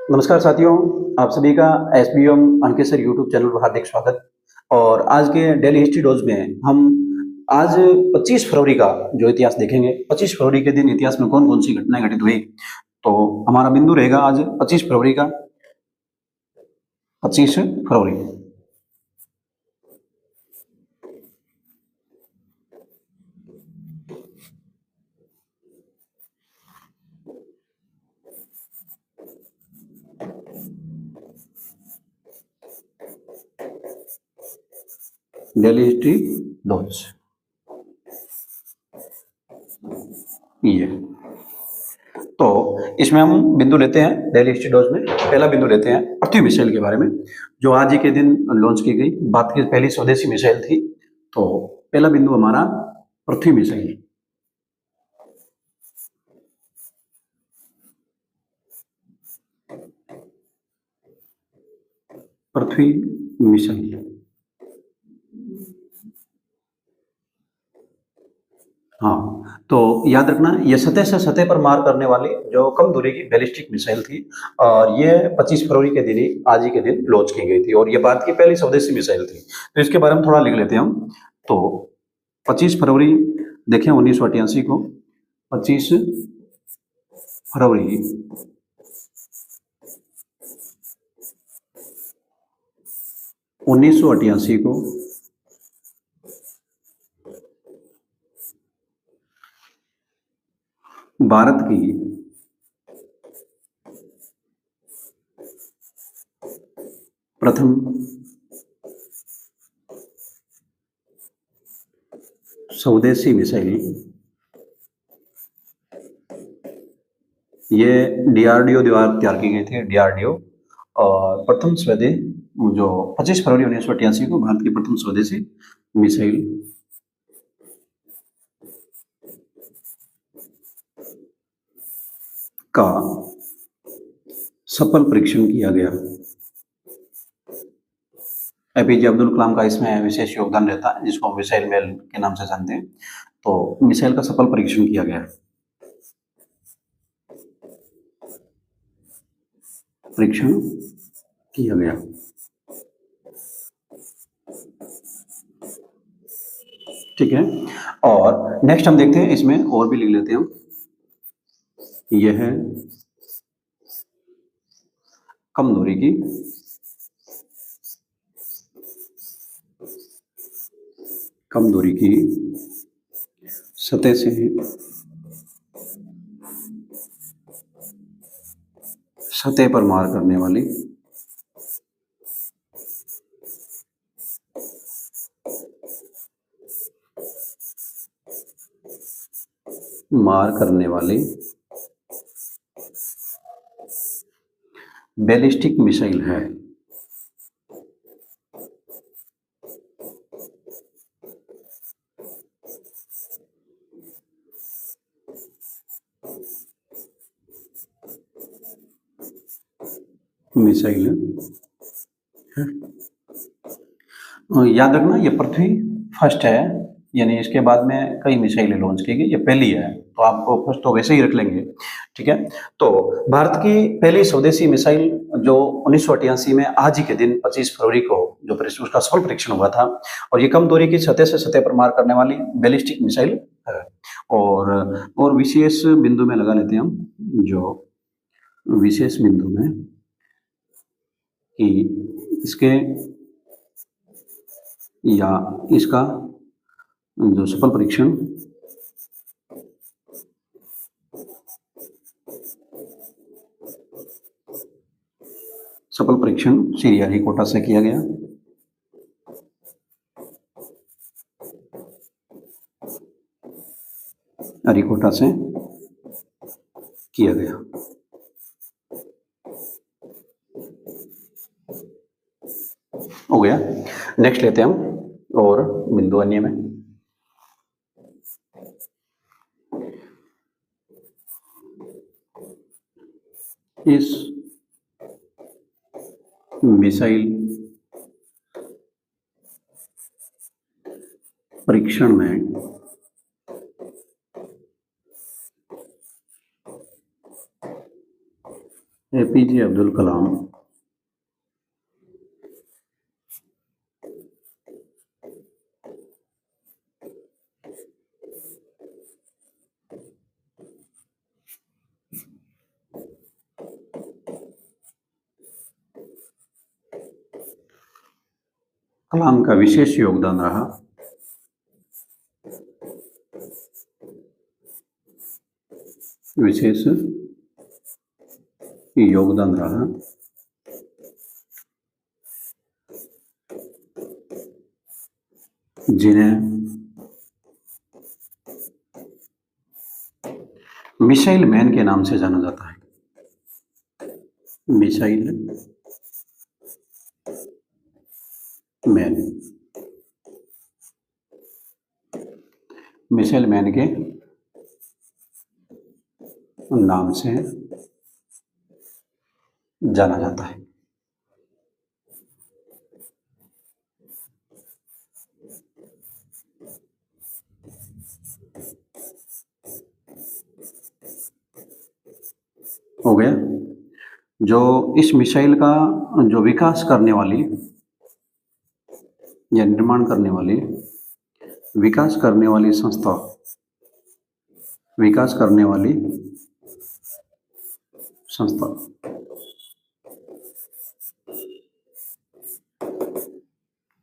नमस्कार साथियों, आप सभी का एसबीएम अंकेसर यूट्यूब चैनल पर हार्दिक स्वागत। और आज के डेली हिस्ट्री डोज में हम आज 25 फरवरी का जो इतिहास देखेंगे। 25 फरवरी के दिन इतिहास में कौन कौन सी घटनाएं घटित हुई, तो हमारा बिंदु रहेगा आज 25 फरवरी का। 25 फरवरी डेली हिस्ट्री डोज ये, तो इसमें हम बिंदु लेते हैं डेली हिस्ट्री डोज में। पहला बिंदु लेते हैं पृथ्वी मिसाइल के बारे में, जो आज ही के दिन लॉन्च की गई। भारत की पहली स्वदेशी मिसाइल थी। तो पहला बिंदु हमारा पृथ्वी मिसाइल। पृथ्वी मिसाइल, हाँ, तो याद रखना ये सतह से सतह पर मार करने वाली जो कम दूरी की बैलिस्टिक मिसाइल थी। और ये 25 फरवरी के दिन ही, आज ही के दिन लॉन्च की गई थी, और ये भारत की पहली स्वदेशी मिसाइल थी। तो इसके बारे में थोड़ा लिख लेते हैं हम। तो 25 फरवरी देखें 1988 को। 25 फरवरी 1988 को भारत की प्रथम स्वदेशी मिसाइल, ये डीआरडीओ द्वारा तैयार की गई थी। डीआरडीओ और प्रथम स्वदेशी, जो 25 फरवरी 1988 को भारत की प्रथम स्वदेशी मिसाइल का सफल परीक्षण किया गया। एपीजे अब्दुल कलाम का इसमें विशेष योगदान रहता है, जिसको मिसाइल मैन के नाम से जानते हैं। तो मिसाइल का सफल परीक्षण किया गया। परीक्षण किया गया। ठीक है, और नेक्स्ट हम देखते हैं, इसमें और भी लिख लेते हैं हम। यह है कम दूरी की सतह से सतह पर मार करने वाली बैलिस्टिक मिसाइल है। मिसाइल है। याद रखना ये पृथ्वी फर्स्ट है, यानी इसके बाद में कई मिसाइलें लॉन्च की गई, ये पहली है। तो आपको फर्स्ट तो वैसे ही रख लेंगे। ठीक है, तो भारत की पहली स्वदेशी मिसाइल जो 1988 में आज ही के दिन 25 फरवरी को जो उसका सफल परीक्षण हुआ था, और ये कम दूरी की सतह से सतह पर मार करने वाली बैलिस्टिक मिसाइल है। और विशेष बिंदु में लगा लेते हैं हम, जो विशेष बिंदु में कि इसके या इसका जो सफल परीक्षण श्री हरिकोटा से किया गया। हरिकोटा से किया गया। हो गया। नेक्स्ट लेते हैं हम और बिंदु अन्य में। इस मिसाइल परीक्षण में एपीजे अब्दुल कलाम कलाम का विशेष योगदान रहा विशेष योगदान रहा जिन्हें मिसाइल मैन के नाम से जाना जाता है। मिसाइल मैन, मिसाइल मैन के नाम से जाना जाता है। हो गया। जो इस मिसाइल का जो विकास करने वाली या निर्माण करने वाली विकास करने वाली संस्था, विकास करने वाली संस्था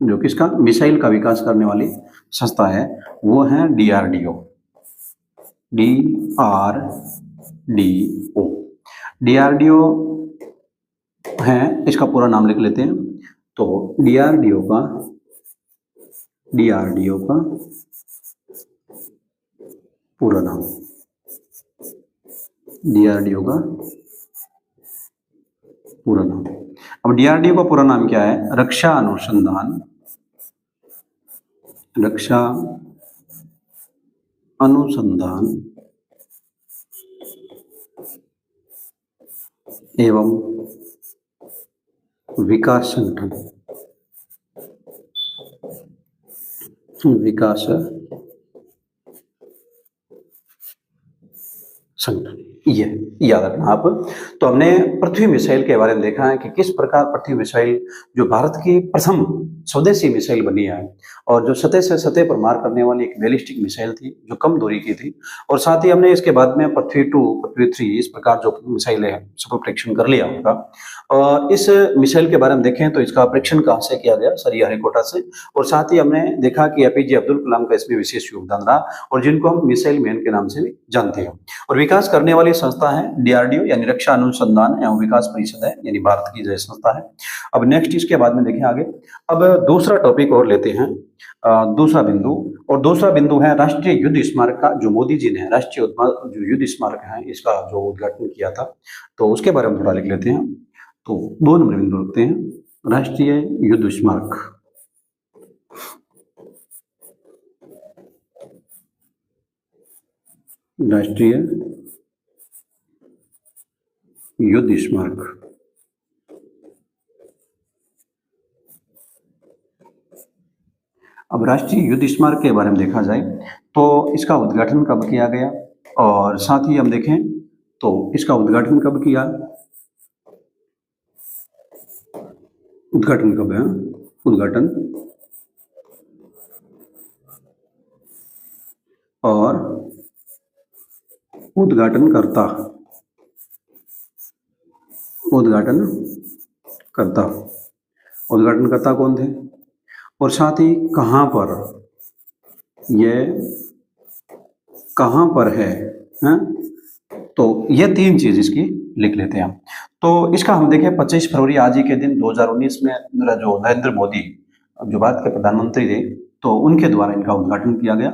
जो किसका मिसाइल का विकास करने वाली संस्था है वो है डीआरडीओ। डीआरडीओ डीआरडीओ है, इसका पूरा नाम लिख लेते हैं। तो डीआरडीओ का पूरा नाम, डीआरडीओ का पूरा नाम। अब डीआरडीओ का पूरा नाम क्या है? रक्षा अनुसंधान एवं विकास संगठन। विकास संगठन, ये याद रखना आप। तो हमने पृथ्वी मिसाइल के बारे में देखा है कि किस प्रकार पृथ्वी मिसाइल जो भारत की प्रथम स्वदेशी मिसाइल बनी है और जो सतह से सतह पर मार करने वाली एक बैलिस्टिक मिसाइल थी जो कम दूरी की थी। और साथ ही हमने इसके बाद में पृथ्वी 2, पृथ्वी 3 इस प्रकार जो मिसाइल है उसको परीक्षण कर लिया होगा। और इस मिसाइल के बारे में देखें तो इसका परीक्षण कहाँ से किया गया? श्रीहरिकोटा से। और साथ ही हमने देखा कि एपीजे अब्दुल कलाम का इसमें विशेष योगदान रहा और जिनको हम मिसाइल मैन के नाम से भी जानते हैं। और विकास करने वाली संस्था है डीआरडीओ यानी रक्षा अनुसंधान एवं विकास परिषद है, यानी भारत की जो संस्था है। अब नेक्स्ट इसके बाद में देखें आगे। अब दूसरा टॉपिक और लेते हैं, दूसरा बिंदु। और दूसरा बिंदु है राष्ट्रीय युद्ध स्मारक का, जो मोदी जी ने राष्ट्रीय जो युद्ध स्मारक है इसका जो उद्घाटन किया था, तो उसके बारे में थोड़ा लिख लेते हैं। तो 2 नंबर बिंदु रखते हैं, राष्ट्रीय युद्ध स्मारक। राष्ट्रीय युद्ध स्मारक। अब राष्ट्रीय युद्ध स्मारक के बारे में देखा जाए तो इसका उद्घाटन कब किया गया, और साथ ही हम देखें तो इसका उद्घाटन कब किया, उद्घाटन कब है, उद्घाटन और उद्घाटनकर्ता, उद्घाटनकर्ता कौन थे, और साथ ही कहाँ पर, ये कहाँ पर है, हैं? तो ये 3 चीज इसकी लिख लेते हैं। तो इसका हम देखें 25 फरवरी आज ही के दिन 2019 में जो नरेंद्र मोदी जो भारत के प्रधानमंत्री थे तो उनके द्वारा इनका उद्घाटन किया गया।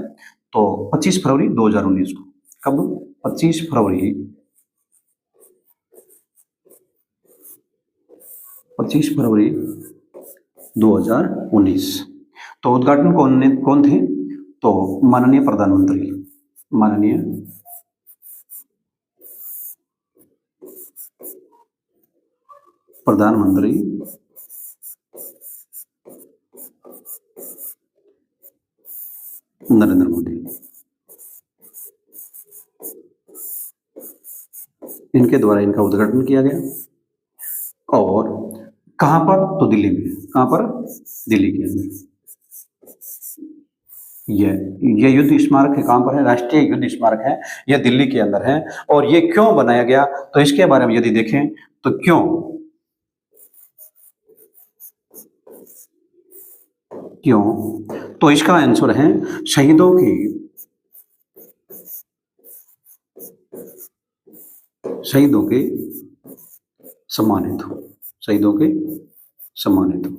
तो 25 फरवरी 2019 को, कब? 25 फरवरी 2019। तो उद्घाटन कौन थे? तो माननीय प्रधानमंत्री, माननीय प्रधानमंत्री नरेंद्र मोदी, इनके द्वारा इनका उद्घाटन किया गया। और कहाँ पर? तो दिल्ली में। कहाँ पर? दिल्ली के अंदर। ये युद्ध स्मारक है, कहाँ पर है? राष्ट्रीय युद्ध स्मारक है, यह दिल्ली के अंदर है। और ये क्यों बनाया गया, तो इसके बारे में यदि देखें तो क्यों क्यों तो इसका आंसर है शहीदों के सम्मान हेतु। शहीदों के सम्मान हेतु,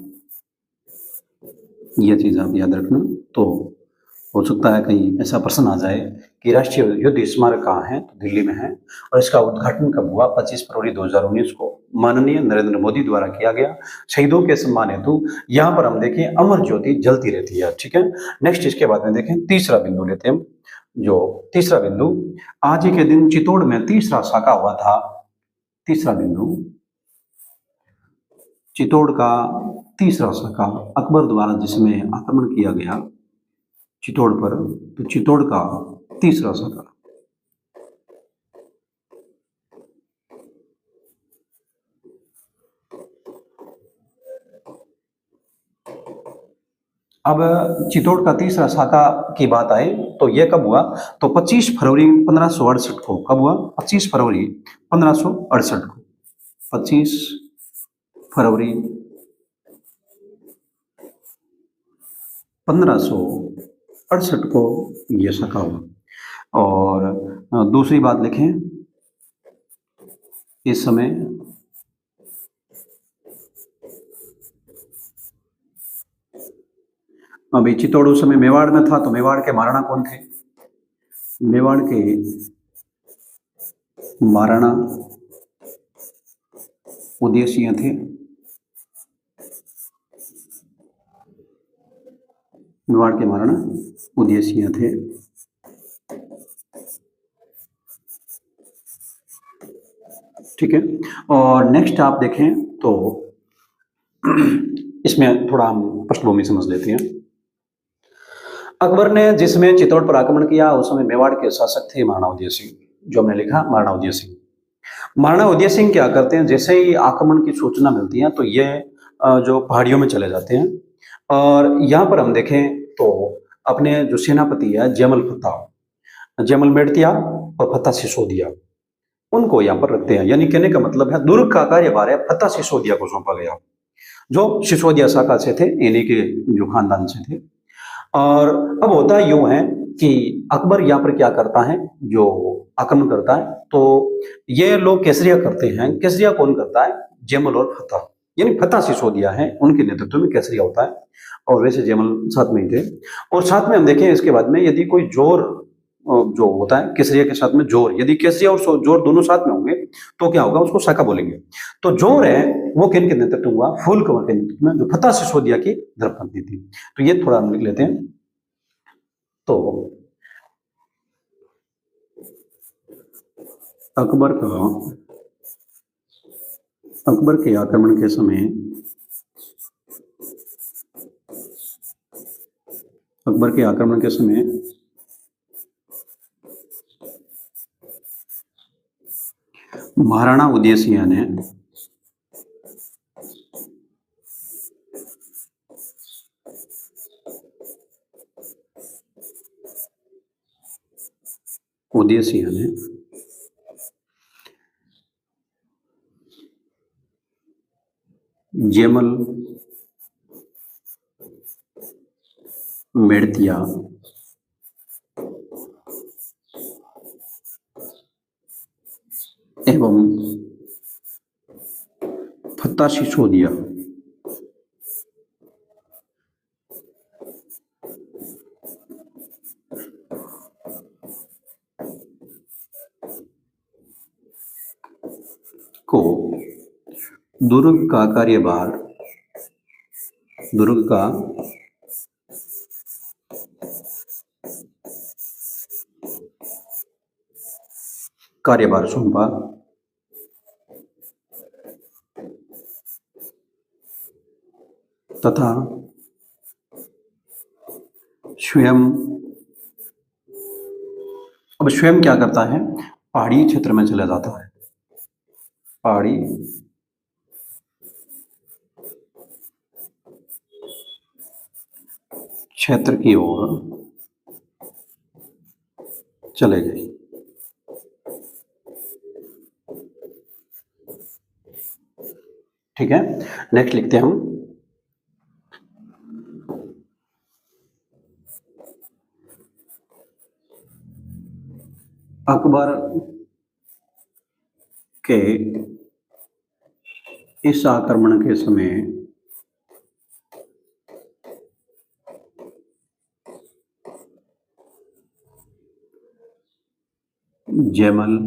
यह चीज आप याद रखना। तो हो सकता है कहीं ऐसा प्रश्न आ जाए कि राष्ट्रीय युद्ध स्मारक कहाँ है, तो दिल्ली में है। और इसका उद्घाटन कब हुआ? 25 फरवरी 2019 को माननीय नरेंद्र मोदी द्वारा किया गया, शहीदों के सम्मान हेतु। यहाँ पर हम देखें अमर ज्योति जलती रहती है, ठीक है। नेक्स्ट इसके बाद में देखें तीसरा बिंदु लेते हैं हम। जो तीसरा बिंदु, आज ही के दिन चित्तौड़ में तीसरा साका हुआ था। तीसरा बिंदु, चित्तौड़ का तीसरा साका अकबर द्वारा जिसमें आक्रमण किया गया चित्तौड़ पर, तो चित्तौड़ का तीसरा साका। अब चित्तौड़ का तीसरा साका की बात आए तो यह कब हुआ? तो 25 फरवरी 1568 को। कब हुआ? 25 फरवरी 1568 को। 25 फरवरी 1568 को यह साका हुआ। और दूसरी बात लिखें, इस समय अभी चित्तौड़ उस समय मेवाड़ में था, तो मेवाड़ के महाराणा कौन थे? मेवाड़ के महाराणा उदय सिंह थे। मेवाड़ के महाराणा उदय सिंह थे। ठीक है। और नेक्स्ट आप देखें तो इसमें थोड़ा हम पृष्ठभूमि समझ लेते हैं। अकबर ने जिसमें चित्तौड़ पर आक्रमण किया उस समय मेवाड़ के शासक थे महाराणा उदय सिंह। जो हमने लिखा महाराणा उदय सिंह। महाराणा उदय सिंह क्या करते हैं, जैसे ही आक्रमण की सूचना मिलती है तो ये जो पहाड़ियों में चले जाते हैं। और यहाँ पर हम देखें तो अपने जो सेनापति है जयमल फत्ता, जयमल मेड़तिया और फत्ता सिसोदिया, उनको यहाँ पर रखते हैं। यानी कहने का मतलब है दुर्ग का कार्यभार है फत्ता सिसोदिया को सौंपा गया, जो सिसोदिया शाखा से थे, इन्हीं के जो खानदान से थे। और अब होता यूं है कि अकबर यहाँ पर क्या करता है, जो आक्रमण करता है, तो ये लोग केसरिया करते हैं। केसरिया कौन करता है? जयमल और फत्ता, यानी फत्ता सिसोदिया है, उनके नेतृत्व में केसरिया होता है। और वैसे जयमल साथ में ही थे। और साथ में हम देखें इसके बाद में, यदि कोई जोर जो होता है केसरिया के साथ में जोर, यदि केसरिया और जोर दोनों साथ में होंगे तो क्या होगा? उसको शाखा बोलेंगे। तो जोर है वो किन के नेतृत्व में हुआ? फूल कंवर के नेतृत्व में, जो फत्ता सिसोदिया की धर्मपत्नी थी। तो ये थोड़ा हम लिख लेते हैं। तो अकबर के आक्रमण के समय महाराणा उदय सिंह ने जयमल मेड़तिया एवं फत्ता सिसोदिया को दुर्ग का कार्यभार सौंपा तथा स्वयं क्या करता है? पहाड़ी क्षेत्र में चला जाता है। पहाड़ी क्षेत्र की ओर चले गए। ठीक है, नेक्स्ट लिखते हैं हम। अकबर के इस आक्रमण के समय जयमल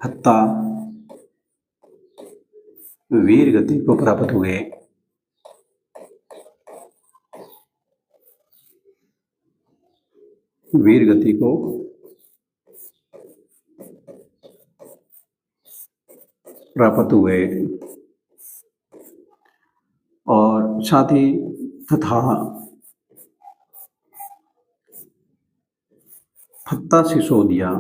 भत्ता वीर गति को प्राप्त हुए। वीर गति को प्राप्त हुए और साथ ही तथा भत्ता सिसोदिया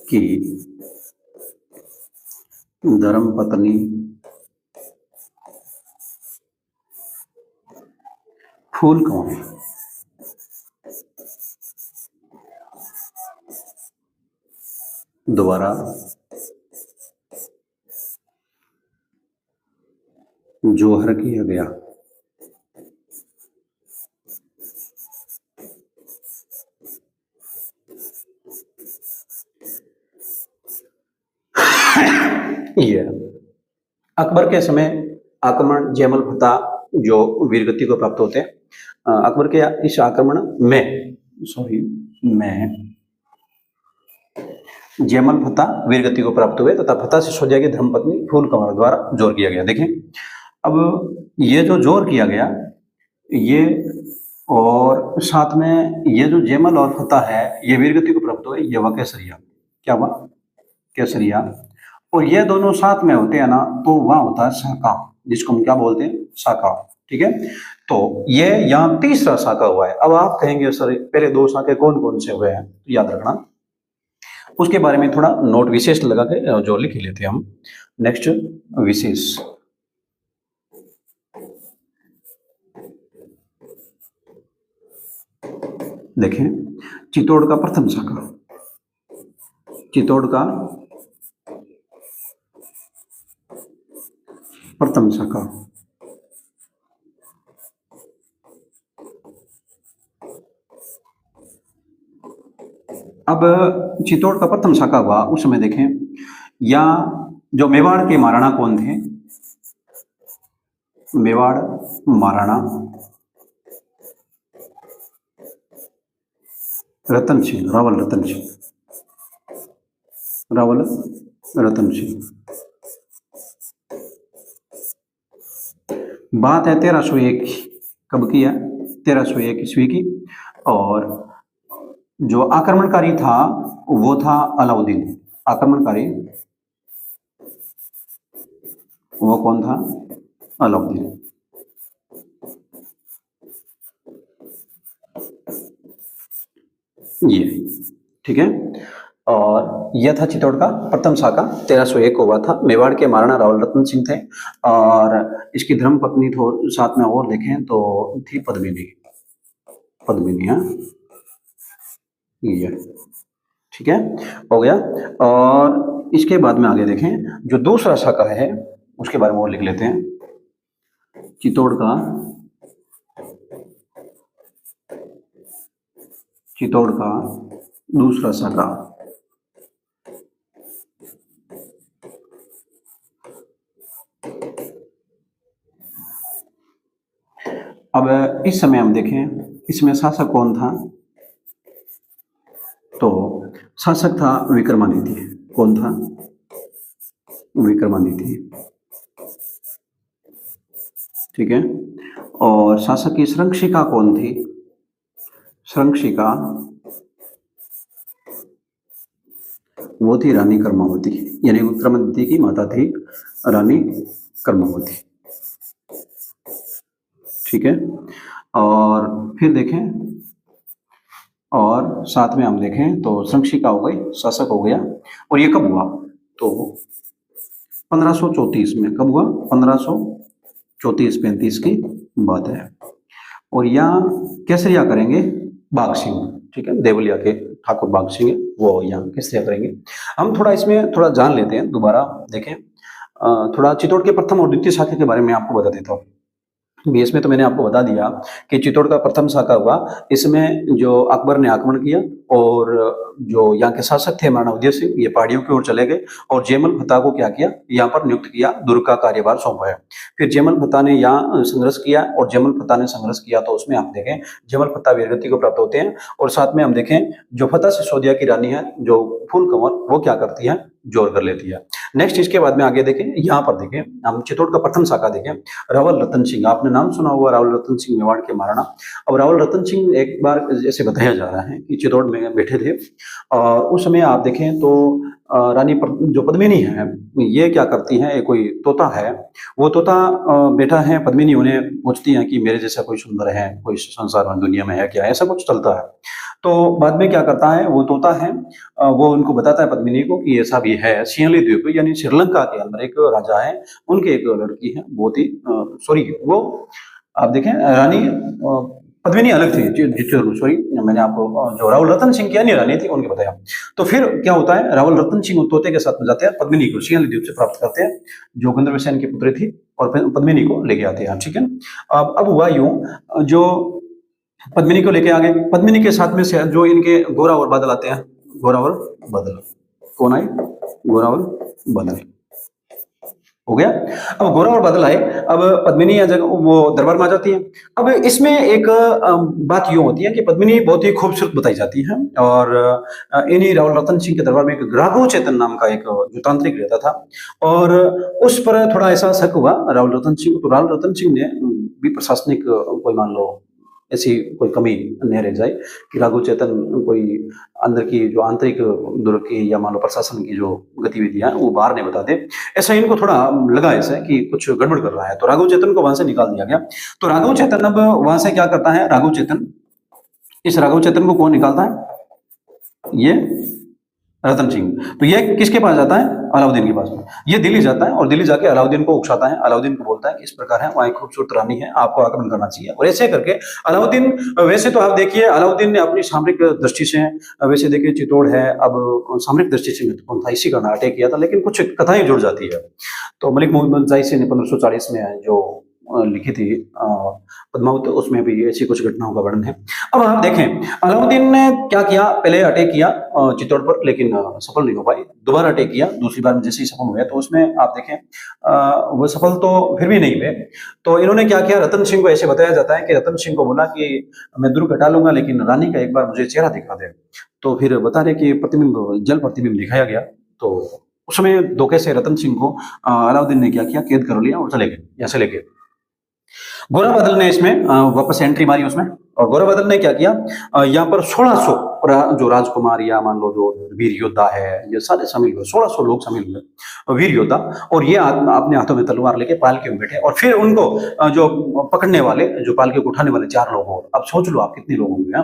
की धर्मपत्नी फूलकुंवर द्वारा जोहर किया गया। ये अकबर के समय आक्रमण जयमल भत्ता जो वीरगति को प्राप्त होते हैं, अकबर के इस आक्रमण में जयमल भत्ता वीरगति को प्राप्त हुए तथा भत्ता सिसोदिया की धर्मपत्नी फूलकुंवर द्वारा जोर किया गया। देखें, अब ये जो जोर किया गया ये, और साथ में ये जो जयमल और भत्ता है ये वीरगति को प्राप्त हुए, ये हुआ केसरिया। क्या हुआ? केसरिया। और ये दोनों साथ में होते हैं ना तो वह होता है साका, जिसको हम क्या बोलते हैं? साका। ठीक है, तो ये यहाँ तीसरा साका हुआ है। अब आप कहेंगे सर पहले दो साके कौन कौन से हुए हैं, तो याद रखना, उसके बारे में थोड़ा नोट विशेष लगा के जो लिख लेते हैं हम। नेक्स्ट विशेष, देखें, चित्तौड़ का प्रथम शाखा, चित्तौड़ का प्रथम शाखा, अब चित्तौड़ का प्रथम शाखा हुआ उस समय देखें, या जो मेवाड़ के महाराणा कौन थे? मेवाड़ महाराणा रतन सिंह, रावल रतन सिंह, रावल रतन सिंह। बात है 1301 की। कब की है? 1301 ईस्वी की। और जो आक्रमणकारी था वो था अलाउद्दीन। आक्रमणकारी वो कौन था? अलाउद्दीन। ये ठीक है, और यह था चित्तौड़ का प्रथम शाखा, 1301 को हुआ था। मेवाड़ के महाराणा रावल रतन सिंह थे और इसकी धर्मपत्नी तो साथ में और देखें तो थी पद्मिनी। पद्मिनी, हाँ, ये ठीक है, हो गया। और इसके बाद में आगे देखें, जो दूसरा शाखा है उसके बारे में और लिख लेते हैं। चित्तौड़ का दूसरा शाखा, अब इस समय हम देखें इसमें शासक कौन था? तो शासक था विक्रमादित्य। कौन था? विक्रमादित्य। ठीक है, और शासक की श्रंखशिका कौन थी? श्रंखशिका वो थी रानी कर्मावती, यानी विक्रमादित्य की माता थी रानी कर्मावती। ठीक है, और फिर देखें और साथ में हम देखें तो संक्षिका हो गई, शासक हो गया। और ये कब हुआ? तो 1534 में। कब हुआ? 1534-35 की बात है। और यहाँ केसरिया करेंगे बाघ सिंह, ठीक है, देवलिया के ठाकुर बाघ सिंह है, वो यहाँ केसरिया करेंगे। हम थोड़ा इसमें थोड़ा जान लेते हैं, दोबारा देखें। थोड़ा चित्तौड़ के प्रथम और द्वितीय शाखा के बारे में आपको बता देता हूँ। बीएस में तो मैंने आपको बता दिया कि चित्तौड़ का प्रथम शाखा हुआ। इसमें जो अकबर ने आक्रमण किया और जो यहाँ के शासक थे महाराणा उदय सिंह, ये पहाड़ियों की ओर चले गए और जयमल फतह को क्या किया, यहाँ पर नियुक्त किया, दुर्ग का कार्यभार सौंपा है। फिर जयमल फतह ने यहाँ संघर्ष किया और जयमल फतह ने संघर्ष किया तो उसमें आप देखें जयमल फतह वीरगति को प्राप्त होते हैं। और साथ में हम देखें जो फतह सिसोदिया की रानी है, जो फूल कंवर, वो क्या करती है, जोर कर लेती है। नेक्स्ट इसके बाद में आगे देखें, यहाँ पर देखें हम चित्तौड़ का प्रथम शाखा देखें, रावल रतन सिंह। आपने नाम सुना हुआ रावल रतन सिंह, मेवाड़ के महाराणा। अब रावल रतन सिंह एक बार जैसे बताया जा रहा है कि चित्तौड़ में बैठे थे और उस समय आप देखें तो रानी जो पद्मिनी है, ये क्या करती हैं, कोई तोता है, वो तोता बैठा है, पद्मिनी उन्हें पूछती है कि मेरे जैसा कोई सुंदर है, कोई संसार में दुनिया में है क्या, ऐसा कुछ चलता है। तो बाद में क्या करता है, वो तोता है, वो उनको बताता है पद्मिनी को कि ऐसा भी है, सिंहली द्वीप यानी श्रीलंका के अंदर एक राजा है, उनके एक लड़की है, बहुत ही सॉरी, वो आप देखें रानी पद्मिनी अलग थी, सॉरी, मैंने आपको जो रावल रतन सिंह की अन्य रानी थी उनके बताया। तो फिर क्या होता है, रावल रतन सिंह तोते के साथ में जाते हैं, पद्मिनी को सिंहली द्वीप से प्राप्त करते हैं, जो गंधर्वसेन की पुत्री थी, और फिर पद्मिनी को लेके आते हैं, ठीक है। अब हुआ यूं, जो पद्मिनी को लेके आ गए, पद्मिनी के साथ में से जो इनके गोरा और बादल आते हैं, गोरा और बादल, कौन आए, गोरा और बादल हो गया। अब गोरा और बादल आए, अब पद्मिनी जगह वो दरबार में आ जाती है। अब इसमें एक बात यूं होती है कि पद्मिनी बहुत ही खूबसूरत बताई जाती है और इन्हीं रावल रतन सिंह के दरबार में एक राघव चेतन नाम का एक जो तांत्रिक रहता था, और उस पर थोड़ा ऐसा शक हुआ रावल रतन सिंह, तो रावल रतन सिंह ने भी प्रशासनिक कोई मान लो ऐसी कोई कमी नहीं रह जाए कि राघव चेतन कोई अंदर की जो आंतरिक दुर्ग की या मान लो प्रशासन की जो गतिविधियां हैं वो बाहर नहीं बताते, ऐसा इनको थोड़ा लगा ऐसा कि कुछ गड़बड़ कर रहा है, तो राघव चेतन को वहां से निकाल दिया गया। तो राघव चेतन अब वहां से क्या करता है, राघव चेतन, इस राघव चेतन को कौन निकालता है, ये रतन सिंह। तो ये किसके पास जाता है, अलाउद्दीन के पास में। ये दिल्ली जाता है और दिल्ली जाके अलाउद्दीन को उकसाता है, अलाउद्दीन को बोलता है कि इस प्रकार है, वहाँ एक खूबसूरत रानी है, आपको आक्रमण करना चाहिए। और ऐसे करके अलाउद्दीन, वैसे तो आप देखिए अलाउद्दीन ने अपनी सामरिक दृष्टि से, वैसे देखिए चित्तौड़ है, अब सामरिक दृष्टि से महत्वपूर्ण था, इसी का अटैक किया था, लेकिन कुछ कथाएं जुड़ जाती है। तो मलिक मोहम्मद जायसी ने 1540 में जो लिखी थी पद्मावत, उसमें भी ऐसी कुछ घटनाओं का वर्णन है। अब आप देखें अलाउद्दीन ने क्या किया, पहले अटैक किया चित्तौड़ पर, लेकिन सफल नहीं हो पाई, दोबारा अटैक किया, दूसरी बार में जैसे ही सफल हुए तो उसमें आप देखें वो सफल तो फिर भी नहीं हुए। तो इन्होंने क्या किया, रतन सिंह को ऐसे बताया जाता है कि रतन सिंह को बोला कि मैं दुर्ग हटा लूंगा लेकिन रानी का एक बार मुझे चेहरा दिखा दे। तो फिर बता रहे कि प्रतिबिंब, जल प्रतिबिंब दिखाया गया। तो उस समय धोखे से रतन सिंह को अलाउद्दीन ने क्या किया, कैद कर लिया और चले गए, यहाँ से लेके। गोरा बादल ने इसमें वापस एंट्री मारी उसमें, और गोरा बादल ने क्या किया, यहाँ पर 1600 जो राजकुमार या मान लो जो वीर योद्धा है, ये सारे शामिल हुए, 1600 लोग शामिल हुए वीर योद्धा, और ये अपने हाथों में तलवार लेके पालकी में बैठे, और फिर उनको जो पकड़ने वाले, जो पालकी को उठाने वाले 4 लोग और, अब सोच लो आप कितने लोग होंगे,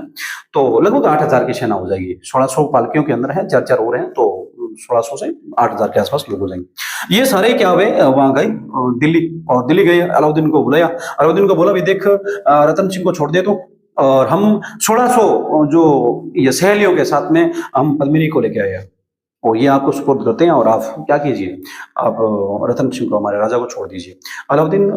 तो लगभग 8000 की सेना हो जाएगी, 1600 पालकियों के अंदर है, 4-4 और हैं, तो 1600 से 8000 के आसपास लोग हो जाएंगे। ये सारे क्या हुए, वहां गए दिल्ली, और दिल्ली गए, अलाउद्दीन को बुलाया, अलाउद्दीन को बोला भी देख रतन सिंह को छोड़ दे तो, और हम 1600 जो ये सहेलियों के साथ में हम पद्मिनी को लेके आए हैं, और ये आपको सुपुर्द करते हैं, और आप क्या कीजिए, आप रतन सिंह को, हमारे राजा को छोड़ दीजिए। अलाउद्दीन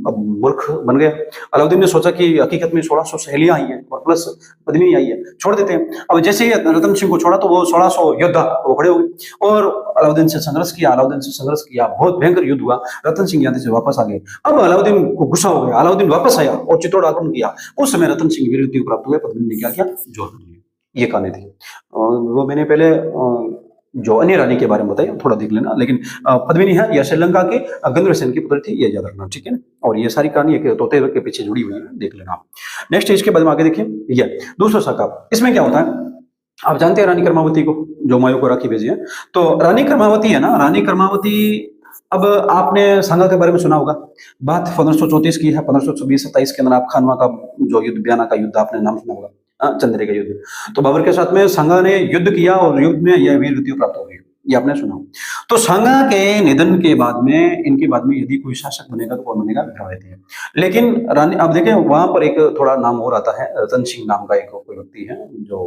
अब मूर्ख बन गया। अलाउद्दीन ने सोचा कि हकीकत में 1600 सहेलियां आई हैं और प्लस पद्मिनी आई है, छोड़ देते हैं। अब जैसे ही रतन सिंह को छोड़ा तो वो 1600 योद्धा वो खड़े हो गए और अलाउद्दीन से संघर्ष किया, अलाउद्दीन से संघर्ष किया, बहुत भयंकर युद्ध हुआ। रतन सिंह यहाँ से वापस आ गए। अब अलाउद्दीन को गुस्सा हो गया, अलाउद्दीन वापस आया और चित्तौड़ आक्रमण किया। उस समय रतन सिंह वीरगति को प्राप्त हुए, पद्मिनी ने क्या किया, जोर कर दिया। ये कहानी थी, और वो मैंने पहले जो अन्य रानी के बारे में बताया, थोड़ा देख लेना, लेकिन पद्मिनी है या श्रीलंका के गंधर्वसेन की पुत्री थी, ये याद रखना, ठीक है ना। और ये सारी कहानी एक तोते के पीछे जुड़ी हुई है, देख लेना। नेक्स्ट इसके बाद में आगे देखिए, ये दूसरा शाखा, इसमें क्या होता है, आप जानते हैं रानी कर्मावती को, जो मायू को राखी भेजी है। तो रानी कर्मावती है ना, रानी कर्मावती, अब आपने संगा के बारे में सुना होगा, बात 1534 की है, 1526-27 के अंदर आप खानवा का जो युद्ध, बयाना का युद्ध, आपने नाम सुना होगा। चंद्रिका युद्ध। तो बाबर के साथ में सांगा ने युद्ध किया और युद्ध में यह वीर गति प्राप्त हो गई, ये आपने सुना। तो सांगा के निधन के बाद में, इनके बाद में यदि कोई शासक बनेगा तो कौन बनेगा? विक्रमादित्य है। लेकिन रानी, आप देखें वहां पर एक थोड़ा नाम और आता है, रतन सिंह नाम का एक कोई व्यक्ति है जो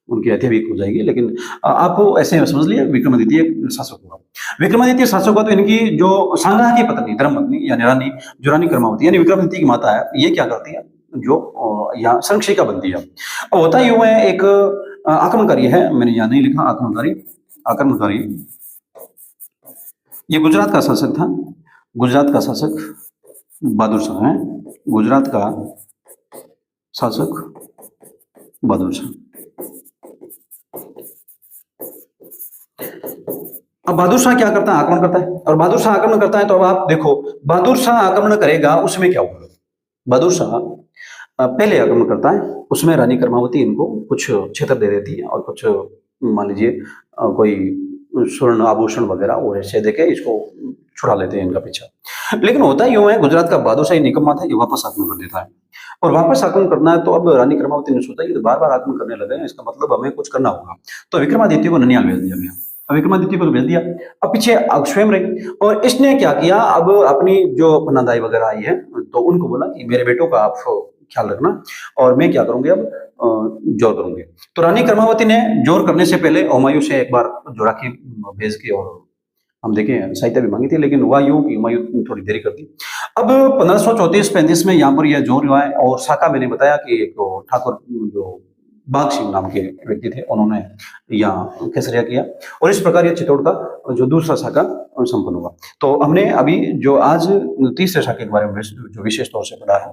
उनकी हत्या भी हो जाएगी, लेकिन आपको ऐसे समझ लिया विक्रमादित्य एक शासक हुआ। विक्रमादित्य शासक हुआ तो इनकी जो सांगा की पत्नी, धर्मपत्नी यानी रानी, जो रानी कर्मावती यानी विक्रमादित्य की माता है, ये क्या करती है, जो यहाँ संरक्षिका बनती है। अब होता यूं है, एक आक्रमणकारी है, मैंने यहाँ नहीं लिखा आक्रमणकारी, आक्रमणकारी ये गुजरात का शासक था, गुजरात का शासक बहादुर शाह है, गुजरात का शासक बहादुर शाह। अब बहादुर शाह क्या करता है? आक्रमण करता है। और बहादुर शाह आक्रमण करता है तो अब आप देखो, बहादुर शाह आक्रमण करेगा, उसमें क्या होगा? बहादुर शाह पहले आक्रमण करता है, उसमें रानी कर्मावती इनको कुछ क्षेत्र दे देती है और कुछ मान लीजिए कोई स्वर्ण आभूषण वगैरह वो ऐसे देके इसको छुड़ा लेते हैं इनका पीछा। लेकिन होता यूं है, गुजरात का बहादुर शाह निकम्मा था, ये वापस आक्रमण कर देता है। और वापस आक्रमण करना है तो अब रानी कर्मावती ने सोचा कि बार बार आक्रमण करने लगे हैं, इसका मतलब हमें कुछ करना होगा। तो विक्रमादित्य को ननिहाल भेज दिया गया। अब विक्रमादित्य को तो भेज दिया, अब पीछे स्वयं रही। और इसने क्या किया, अब अपनी जो पन्नादाई वगैरह आई है तो उनको बोला कि मेरे बेटों का आप ख्याल रखना, और मैं क्या करूंगी, अब जोर करूंगी। तो रानी कर्मावती ने जोर करने से पहले हुमायूं से एक बार जो राखी भेज के और हम देखें सहायता भी मांगी थी, लेकिन हुआ यूं कि हुमायूं ने थोड़ी देरी कर दी। अब 1534-35 में यहाँ पर यह जोर हुआ है, और साका मैंने बताया कि एक ठाकुर जो बाघ सिंह नाम के व्यक्ति थे, उन्होंने यहाँ केसरिया किया, और इस प्रकार यह चित्तौड़ का जो दूसरा शाखा संपन्न हुआ। तो हमने अभी जो आज तीसरे शाखा के बारे में जो विशेष तौर से पढ़ा है,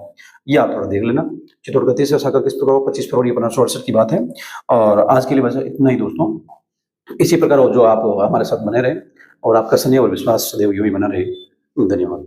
ये आप थोड़ा देख लेना। चित्तौड़ का तीसरा शाखा किस प्रकार 25 फरवरी 1568 की बात है। और आज के लिए बस इतना ही दोस्तों। इसी प्रकार जो आप हमारे साथ बने रहे और आपका स्नेह और विश्वास सदैव यूं ही बना रहे। धन्यवाद।